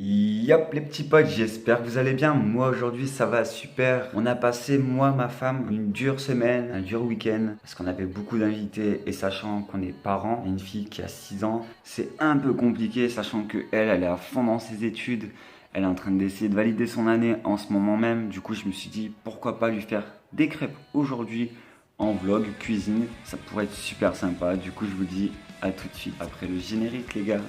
Yop les petits potes, j'espère que vous allez bien. Moi aujourd'hui ça va super. On a passé, moi, ma femme, une dure semaine, un dur week-end. Parce qu'on avait beaucoup d'invités et sachant qu'on est parents, une fille qui a 6 ans, c'est un peu compliqué sachant que elle est à fond dans ses études. Elle est en train d'essayer de valider son année en ce moment même. Du coup je me suis dit pourquoi pas lui faire des crêpes aujourd'hui en vlog cuisine. Ça pourrait être super sympa. Du coup je vous dis à tout de suite après le générique les gars.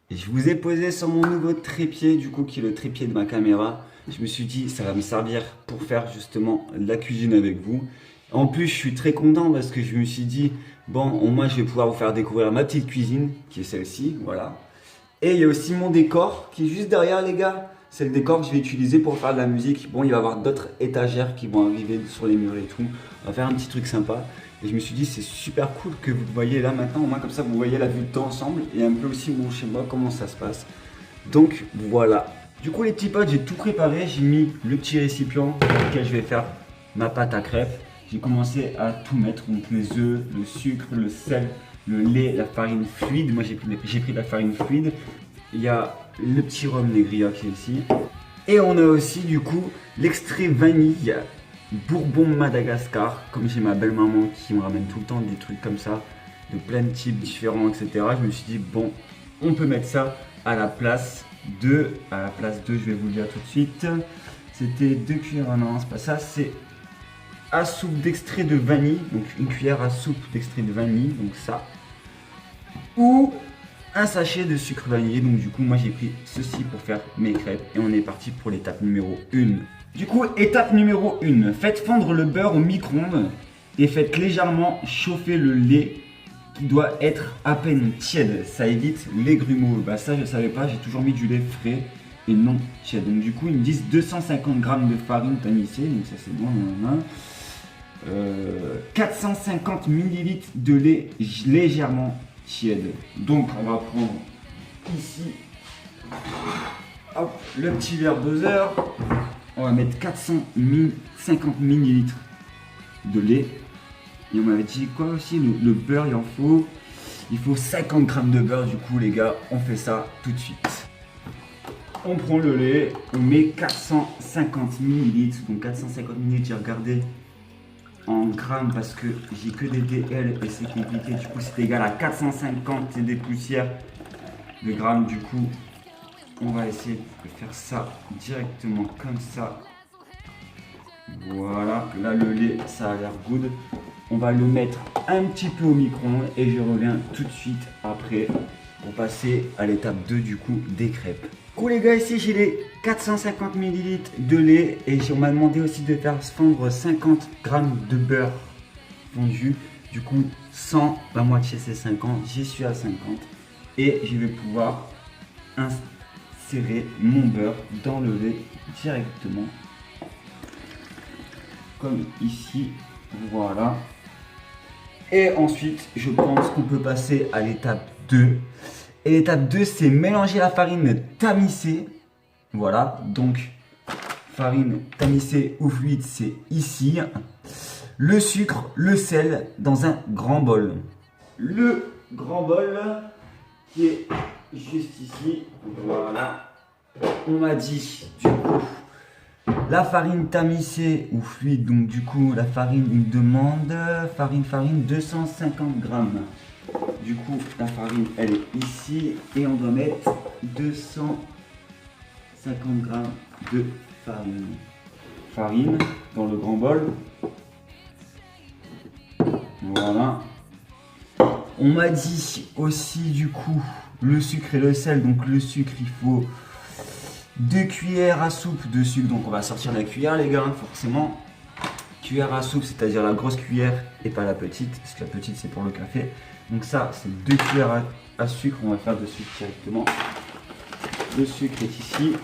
Et je vous ai posé sur mon nouveau trépied, du coup, qui est le trépied de ma caméra. Je me suis dit, ça va me servir pour faire justement la cuisine avec vous. En plus, je suis très content parce que je me suis dit, bon, au moins, je vais pouvoir vous faire découvrir ma petite cuisine, qui est celle-ci, voilà. Et il y a aussi mon décor, qui est juste derrière, les gars. C'est le décor que je vais utiliser pour faire de la musique. Bon, il va y avoir d'autres étagères qui vont arriver sur les murs et tout. On va faire un petit truc sympa. Et je me suis dit, c'est super cool que vous voyez là maintenant, au moins comme ça vous voyez la vue de temps ensemble et un peu aussi mon chez moi, comment ça se passe. Donc voilà. Du coup les petits potes, j'ai tout préparé, j'ai mis le petit récipient dans lequel je vais faire ma pâte à crêpes. J'ai commencé à tout mettre, donc les œufs, le sucre, le sel, le lait, la farine fluide. Moi j'ai pris la farine fluide. Il y a le petit rhum Negria qui est ici. Et on a aussi du coup l'extrait vanille. Bourbon Madagascar, comme j'ai ma belle-maman qui me ramène tout le temps des trucs comme ça, de plein de types différents, etc. Je me suis dit, bon, on peut mettre ça à la place de, je vais vous le dire tout de suite, c'était 2 cuillères, ah non, c'est pas ça, c'est à soupe d'extrait de vanille, donc une cuillère à soupe d'extrait de vanille, donc ça, ou un sachet de sucre vanillé, donc du coup, moi j'ai pris ceci pour faire mes crêpes, et on est parti pour l'étape numéro 1. Du coup, étape numéro 1, faites fondre le beurre au micro-ondes et faites légèrement chauffer le lait qui doit être à peine tiède. Ça évite les grumeaux. Bah ça je ne savais pas, j'ai toujours mis du lait frais et non tiède. Donc du coup ils me disent 250 g de farine tamisée, donc ça c'est bon. 450 ml de lait légèrement tiède. Donc on va prendre ici hop, le petit verre doseur. On va mettre 450 ml de lait. Et on m'avait dit quoi aussi, le beurre, il faut 50 g de beurre. Du coup les gars, on fait ça tout de suite. On prend le lait, on met 450 ml. Donc 450 ml, j'ai regardé en grammes parce que j'ai que des DL et c'est compliqué. Du coup c'est égal à 450 et des poussières de grammes. Du coup on va essayer de faire ça directement comme ça. Voilà, là le lait ça a l'air good. On va le mettre un petit peu au micro-ondes et je reviens tout de suite après pour passer à l'étape 2 du coup des crêpes. Cool les gars, ici j'ai les 450 ml de lait et on m'a demandé aussi de faire fondre 50 g de beurre fondu. Du coup 100, la moitié c'est 50, j'y suis à 50 et je vais pouvoir insérer mon beurre dans le lait directement comme ici, voilà. Et ensuite je pense qu'on peut passer à l'étape 2 et l'étape 2 c'est mélanger la farine tamisée, voilà, donc farine tamisée ou fluide c'est ici, le sucre, le sel dans un grand bol, le grand bol qui est juste ici, voilà. On m'a dit du coup la farine tamisée ou fluide, donc du coup la farine il me demande farine 250 g. Du coup la farine elle est ici et on doit mettre 250 g de farine dans le grand bol. Voilà. On m'a dit aussi du coup le sucre et le sel, donc le sucre il faut 2 cuillères à soupe de sucre, donc on va sortir la cuillère les gars, forcément. Cuillère à soupe, c'est-à-dire la grosse cuillère et pas la petite, parce que la petite c'est pour le café. Donc ça, c'est 2 cuillères à sucre, on va faire dessus directement. Le sucre est ici,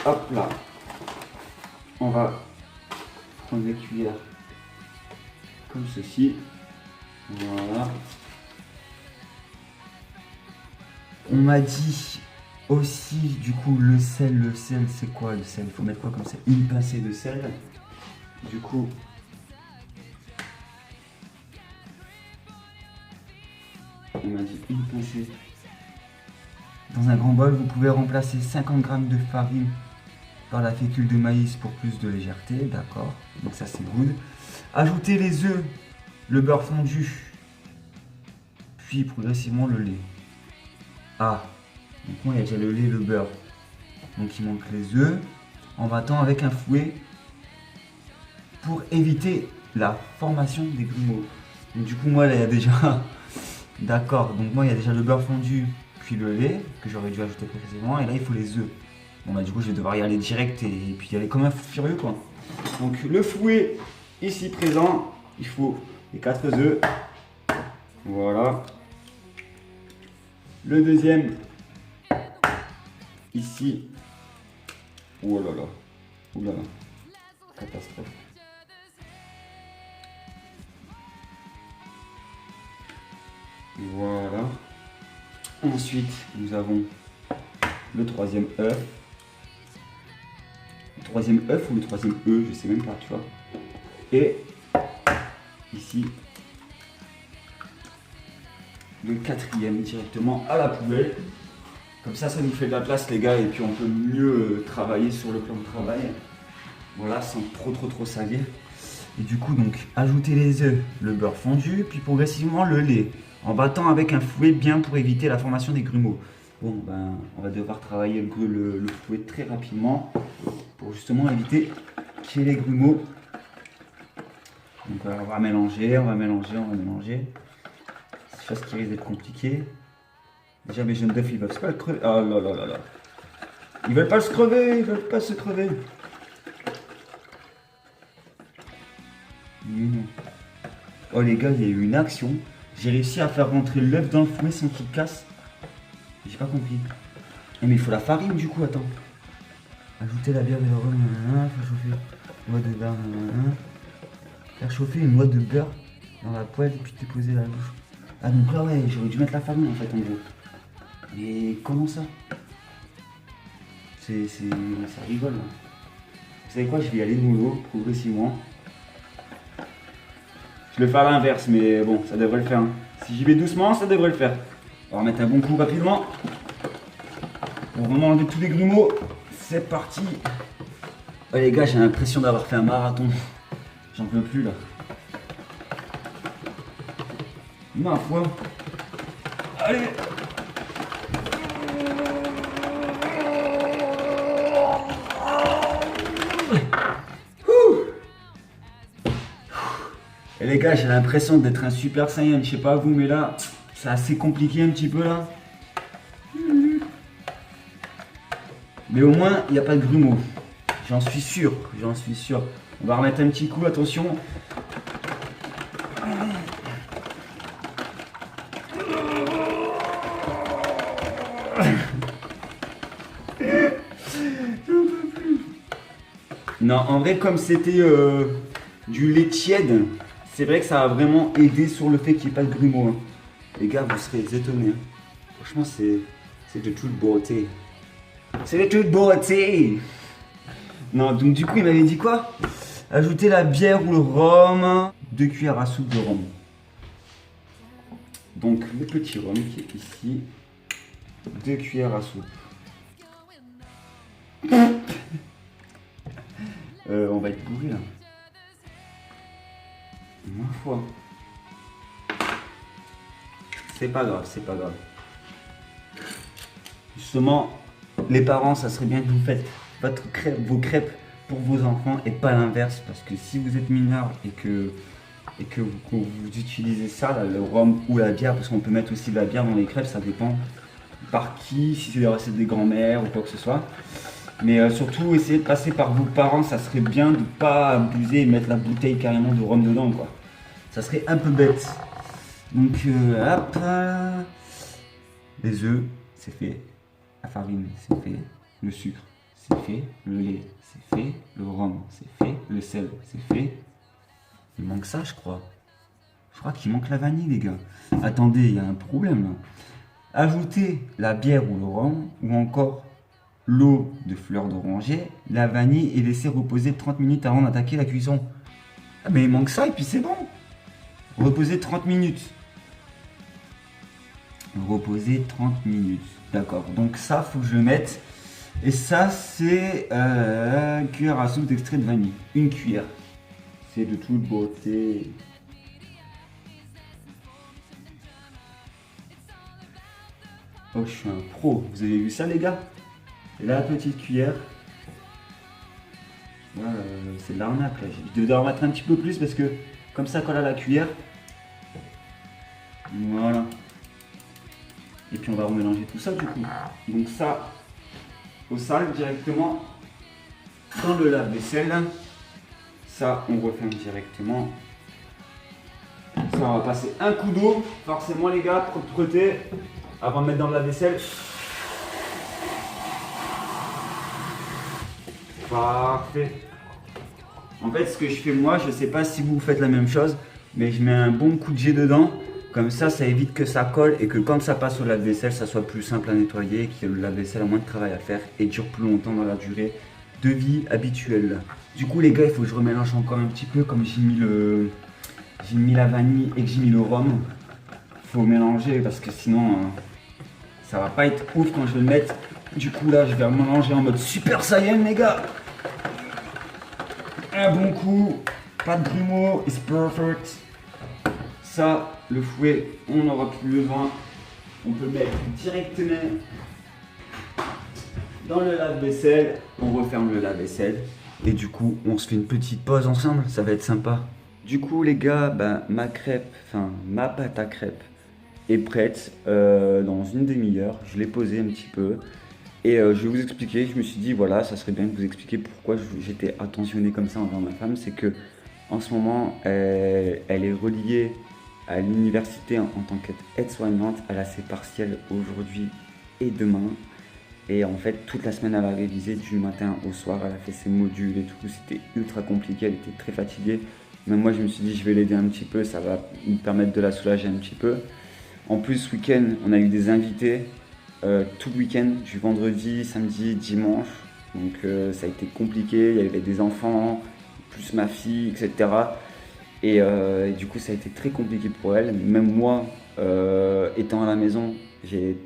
hop là. On va prendre les cuillères comme ceci, voilà. On m'a dit aussi du coup le sel c'est quoi le sel? Il faut mettre quoi comme sel? Une pincée de sel. Du coup On m'a dit une pincée. Dans un grand bol, vous pouvez remplacer 50 g de farine par la fécule de maïs pour plus de légèreté. D'accord, donc ça c'est good. Ajoutez les œufs, le beurre fondu, puis progressivement le lait. Ah, donc moi il y a déjà le lait et le beurre. Donc il manque les œufs en battant avec un fouet pour éviter la formation des grumeaux. Donc du coup moi là il y a déjà... D'accord, donc moi il y a déjà le beurre fondu puis le lait que j'aurais dû ajouter précédemment et là il faut les œufs. Bon bah du coup je vais devoir y aller direct et puis y aller comme un fou furieux quoi. Donc le fouet ici présent, il faut les 4 œufs. Voilà. Le deuxième ici. Oh là là. Oh là là. Catastrophe. Voilà. Ensuite, nous avons le troisième œuf. Le troisième œuf ou le troisième œuf, je sais même pas, tu vois. Et ici, le quatrième directement à la poubelle. Comme ça nous fait de la place les gars et puis on peut mieux travailler sur le plan de travail. Voilà, sans trop salir. Et du coup, donc, ajoutez les œufs, le beurre fondu, puis progressivement le lait, en battant avec un fouet bien pour éviter la formation des grumeaux. Bon, ben, on va devoir travailler le fouet très rapidement pour justement éviter qu'il y ait les grumeaux. Donc, on va mélanger, on va mélanger. C'est chose qui risque d'être compliqué. Déjà, mes jeunes d'œufs, ils veulent pas le crever. Oh là là là là. Ils veulent pas se crever, ils veulent pas se crever. Oh les gars, il y a eu une action. J'ai réussi à faire rentrer l'œuf dans le fouet sans qu'il casse. J'ai pas compris. Mais il faut la farine du coup, attends. Ajouter la bière et le rhum, faire chauffer une noix de beurre, faire chauffer une noix de beurre dans la poêle et puis déposer la louche. Ah donc là ouais, j'aurais dû mettre la farine en fait en gros. Mais comment ça? Ça rigole là. Vous savez quoi, je vais y aller de nouveau, progressivement. Je le fais à l'inverse, mais bon, ça devrait le faire. Hein. Si j'y vais doucement, ça devrait le faire. On va remettre un bon coup rapidement. On va vraiment enlever tous les grumeaux. C'est parti. Oh les gars, j'ai l'impression d'avoir fait un marathon. J'en peux plus là. Ma foi. Allez. Et les gars, j'ai l'impression d'être un super saiyan, je sais pas vous, mais là, c'est assez compliqué un petit peu là. Mais au moins, il n'y a pas de grumeaux. J'en suis sûr, j'en suis sûr. On va remettre un petit coup, attention. Non, en vrai, comme c'était du lait tiède, c'est vrai que ça a vraiment aidé sur le fait qu'il n'y ait pas de grumeaux. Hein. Les gars, vous serez étonnés. Hein. Franchement, c'est de toute beauté. C'est de toute beauté. Non, donc du coup, il m'avait dit quoi? Ajouter la bière ou le rhum. 2 cuillères à soupe de rhum. Donc, le petit rhum qui est ici. 2 cuillères à soupe. On va être bourré là. Ma foi. C'est pas grave, c'est pas grave. Justement, les parents, ça serait bien que vous faites vos crêpes pour vos enfants et pas l'inverse. Parce que si vous êtes mineur et que vous utilisez ça, là, le rhum ou la bière, parce qu'on peut mettre aussi de la bière dans les crêpes, ça dépend par qui, si c'est des recettes des grands-mères ou quoi que ce soit. Mais surtout, essayez de passer par vos parents, ça serait bien de ne pas abuser et mettre la bouteille carrément de rhum dedans, quoi. Ça serait un peu bête. Donc, hop, les œufs, c'est fait. La farine, c'est fait. Le sucre, c'est fait. Le lait, c'est fait. Le rhum, c'est fait. Le sel, c'est fait. Il manque ça, je crois. Je crois qu'il manque la vanille, les gars. Attendez, il y a un problème, là. Ajoutez la bière ou le rhum, ou encore l'eau de fleur d'oranger, la vanille et laisser reposer 30 minutes avant d'attaquer la cuisson. Ah mais il manque ça et puis c'est bon. Reposer 30 minutes. Reposer 30 minutes. D'accord. Donc ça, faut que je le mette. Et ça, c'est cuillère à soupe d'extrait de vanille. Une cuillère. C'est de toute beauté. Oh, je suis un pro. Vous avez vu ça, les gars? Et la petite cuillère. Là, c'est de l'arnaque. Là. Je devais en mettre un petit peu plus parce que comme ça colle à la cuillère. Voilà. Et puis on va remélanger tout ça du coup. Donc ça, au sale directement dans le lave-vaisselle. Ça, on referme directement. Ça, on va passer un coup d'eau. Forcément les gars, propreté. Avant de mettre dans le lave-vaisselle. Parfait. En fait, ce que je fais moi, je sais pas si vous faites la même chose, mais je mets un bon coup de jet dedans. Comme ça évite que ça colle et que quand ça passe au lave-vaisselle, ça soit plus simple à nettoyer, que le lave-vaisselle a moins de travail à faire et dure plus longtemps dans la durée de vie habituelle. Du coup, les gars, il faut que je remélange encore un petit peu, comme j'ai mis la vanille et que j'ai mis le rhum. Faut mélanger parce que sinon, ça va pas être ouf quand je vais le mettre. Du coup, là, je vais mélanger en mode Super Saiyan, les gars. Un bon coup, pas de grumeaux, it's perfect. Ça, le fouet, on n'aura plus besoin. On peut le mettre directement dans le lave-vaisselle. On referme le lave-vaisselle. Et du coup, on se fait une petite pause ensemble. Ça va être sympa. Du coup, les gars, ma pâte à crêpes est prête dans une demi-heure. Je l'ai posée un petit peu. Et je vais vous expliquer. Je me suis dit, voilà, ça serait bien de vous expliquer pourquoi j'étais attentionné comme ça envers ma femme. C'est que en ce moment, elle est reliée à l'université en tant qu'aide-soignante. Elle a ses partiels aujourd'hui et demain. Et en fait, toute la semaine, elle a révisé du matin au soir. Elle a fait ses modules et tout. C'était ultra compliqué. Elle était très fatiguée. Même moi, je me suis dit, je vais l'aider un petit peu. Ça va me permettre de la soulager un petit peu. En plus, ce week-end, on a eu des invités. Tout le week-end, du vendredi, samedi, dimanche. Donc ça a été compliqué. Il y avait des enfants, plus ma fille, etc. Et du coup, ça a été très compliqué pour elle. Même moi, étant à la maison,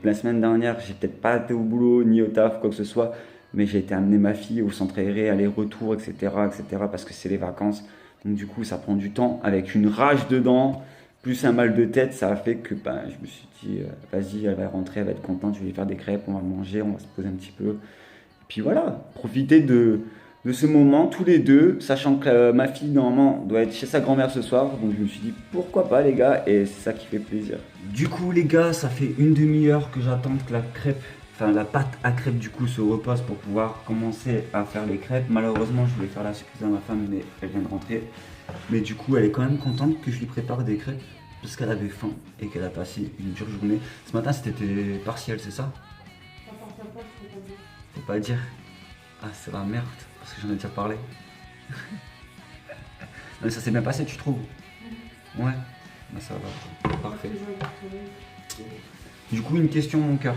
la semaine dernière, j'ai peut-être pas été au boulot, ni au taf, quoi que ce soit, mais j'ai été amener ma fille au centre aéré, aller-retour, etc., parce que c'est les vacances. Donc du coup, ça prend du temps, avec une rage dedans, plus un mal de tête, ça a fait que je me suis dit, vas-y, elle va rentrer, elle va être contente, je vais lui faire des crêpes, on va manger, on va se poser un petit peu. Puis voilà, profiter de ce moment tous les deux, sachant que ma fille normalement doit être chez sa grand-mère ce soir, donc je me suis dit pourquoi pas les gars, et c'est ça qui fait plaisir. Du coup les gars, ça fait une demi-heure que j'attends que la pâte à crêpes du coup se repose pour pouvoir commencer à faire les crêpes. Malheureusement je voulais faire la surprise à ma femme, mais elle vient de rentrer. Mais du coup elle est quand même contente que je lui prépare des crêpes, parce qu'elle avait faim et qu'elle a passé une dure journée. Ce matin c'était partiel, c'est ça? Faut pas dire. Ah c'est la merde. Parce que j'en ai déjà parlé. Mais ça s'est bien passé, tu trouves? Ouais. Ça va. Parfait. Du coup, une question, mon cœur.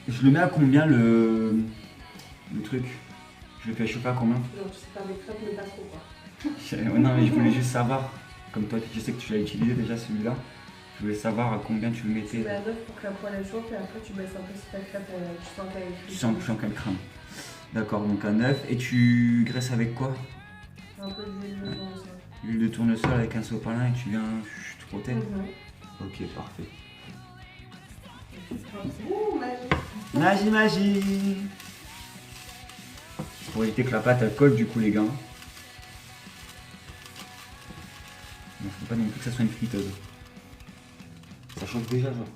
Je le mets à combien le truc? Je le fais chauffer à combien? Non, c'est pas des crêpes, mais pas trop quoi. Non, mais je voulais juste savoir. Comme toi, je sais que tu l'as utilisé déjà celui-là. Je voulais savoir à combien tu le mettais. Tu mets à 9 pour que la poêle elle chauffe et après tu baisses un peu si ta crêpe, tu sens qu'elle est Tu sens qu'elle crame. D'accord, donc à 9. Et tu graisses avec quoi? un peu d'huile de tournesol. L'huile de tournesol avec un sopalin et tu viens frotter. Ok, parfait. Ouh, magie. Magie. Pour éviter que la pâte elle colle du coup les gars. Il ne faut pas non plus que ça soit une friteuse. Ça chauffe déjà genre.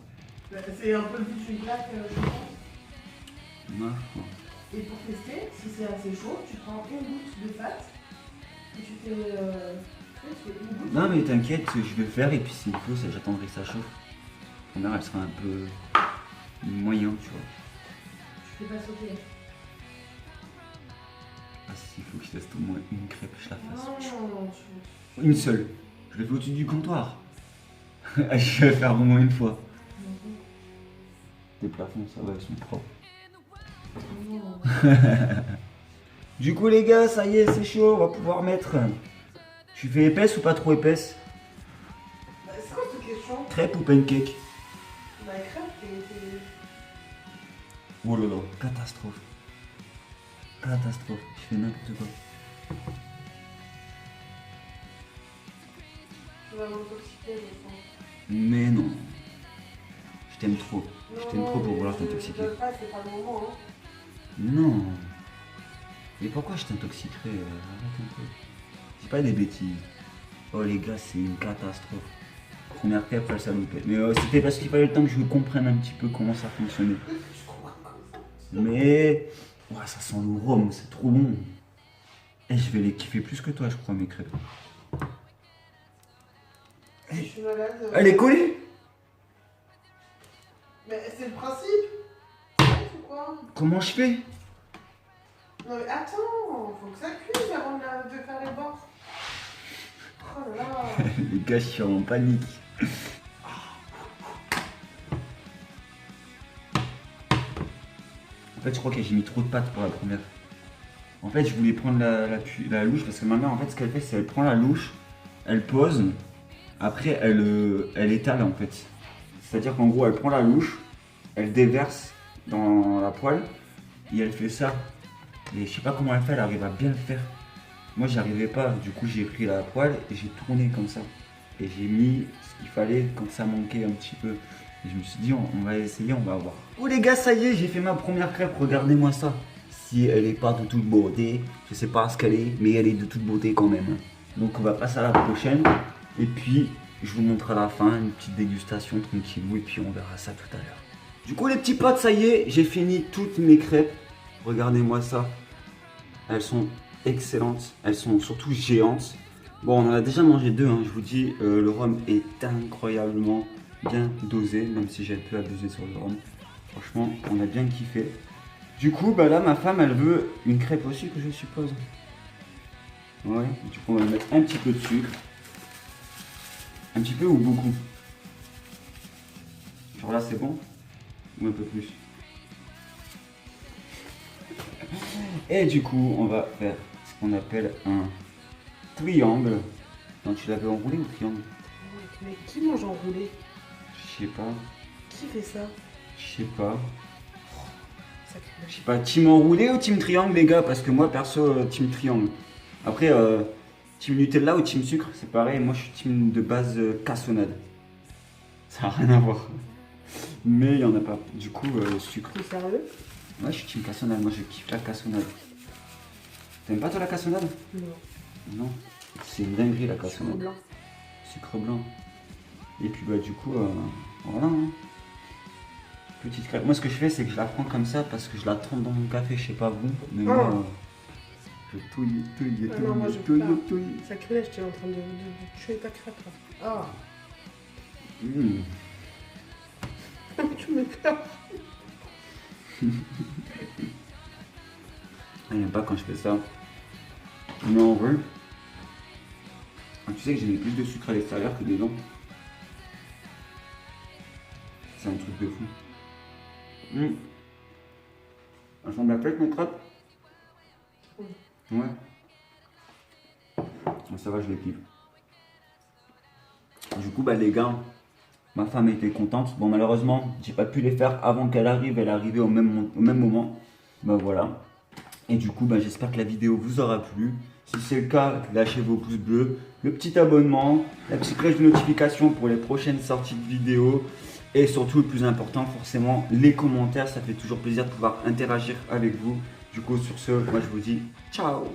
C'est un peu le but d'une plaque, je pense. Non. Et pour tester, si c'est assez chaud, tu prends une goutte de pâte et tu fais une goutte. Non mais t'inquiète, je vais le faire et puis s'il faut, j'attendrai que ça chauffe. La mère elle sera un peu moyen, tu vois. Tu fais pas sauter. Ah s'il faut que je teste au moins une crêpe, je la fasse. Non, Une seule. Je l'ai fait au-dessus du comptoir. Je vais le faire au moins une fois. Les plafonds, ça va, ils sont propres. Du coup les gars, ça y est, c'est chaud, on va pouvoir mettre. Tu fais épaisse ou pas trop épaisse? C'est quoi cette question? Crêpe ou pancake? La crêpe, t'es... Oh là là, catastrophe. Catastrophe, je fais n'importe quoi. Tu vas m'intoxiquer, je sens. Mais non. Je t'aime trop. Je t'aime trop pour vouloir je t'intoxiquer. veux pas, c'est pas le moment, hein. Non. Mais pourquoi je t'intoxiquerais arrête un peu. C'est pas des bêtises. Oh les gars, c'est une catastrophe. Première crêpe, ça loupait. Mais c'était parce qu'il fallait le temps que je comprenne un petit peu comment ça fonctionnait. Mais ouais, ça sent le rhum, c'est trop bon. Et je vais les kiffer plus que toi, je crois, mes crêpes. Je suis malade. Elle est collée. Mais c'est le principe. C'est quoi? Comment je fais? Non mais attends, faut que ça cuise avant de faire les bords. Oh là là. Les gars, je suis en panique. En fait, je crois que j'ai mis trop de pâtes pour la première. En fait, je voulais prendre la louche parce que ma mère, en fait, ce qu'elle fait, c'est qu'elle prend la louche, elle pose, après, elle étale, en fait. C'est-à-dire qu'en gros, elle prend la louche, elle déverse dans la poêle et elle fait ça. Et je sais pas comment elle fait, elle arrive à bien le faire. Moi, j'y arrivais pas, du coup, j'ai pris la poêle et j'ai tourné comme ça. Et j'ai mis ce qu'il fallait quand ça manquait un petit peu. Et je me suis dit, on va essayer, on va voir. Oh les gars, ça y est, j'ai fait ma première crêpe, regardez-moi ça. Si elle est pas de toute beauté, je sais pas ce qu'elle est, mais elle est de toute beauté quand même. Donc on va passer à la prochaine. Et puis, je vous montre à la fin une petite dégustation tranquillou et puis on verra ça tout à l'heure. Du coup les petits potes, ça y est, j'ai fini toutes mes crêpes. Regardez-moi ça. Elles sont excellentes, elles sont surtout géantes. Bon, on en a déjà mangé deux, hein, je vous dis, le rhum est incroyablement bien dosé, même si j'ai un peu abusé sur le rhum. Franchement, on a bien kiffé. Du coup, bah là, ma femme, elle veut une crêpe aussi, que je suppose. Ouais, du coup, on va mettre un petit peu de sucre. Un petit peu ou beaucoup? Genre là, c'est bon? Ou un peu plus? Et du coup, on va faire ce qu'on appelle un triangle. Non, tu l'avais enroulé ou triangle? Mais qui mange enroulé? Je sais pas. Qui fait ça? Je sais pas. Sacré Je sais pas, team enroulé ou team triangle, les gars? Parce que moi, perso, team triangle. Après, team Nutella ou team sucre, c'est pareil. Moi, je suis team de base cassonade. Ça n'a rien à voir. Mais il n'y en a pas. Du coup, sucre. T'es sérieux? Ouais, je suis team cassonade. Moi, je kiffe la cassonade. T'aimes pas, toi, la cassonade? Non. Non. C'est une dinguerie, la Sucre cassonade. blanc. Sucre blanc. Et puis, bah, du coup, voilà. Hein. Petite crêpe. Moi, ce que je fais, c'est que je la prends comme ça parce que je la trempe dans mon café. Je sais pas vous, mais moi, je touille. Ah non, moi, je peux pas. Sacrilège, tu es en train de tuer ta crêpe là. Ah. Mmh. Tu me peur. Elle n'aime pas quand je fais ça. Mais en vrai, tu sais que j'ai mis plus de sucre à l'extérieur que dedans. C'est un truc de fou. Elles sont bien faites mes crêpes? Ouais. Ça va, je les kiffe. Du coup, bah les gars, ma femme était contente. Bon, malheureusement, j'ai pas pu les faire avant qu'elle arrive. Elle est arrivée au même moment. Bah voilà. Et du coup, bah, j'espère que la vidéo vous aura plu. Si c'est le cas, lâchez vos pouces bleus, le petit abonnement, la petite cloche de notification pour les prochaines sorties de vidéos. Et surtout, le plus important, forcément, les commentaires. Ça fait toujours plaisir de pouvoir interagir avec vous. Du coup, sur ce, moi je vous dis ciao!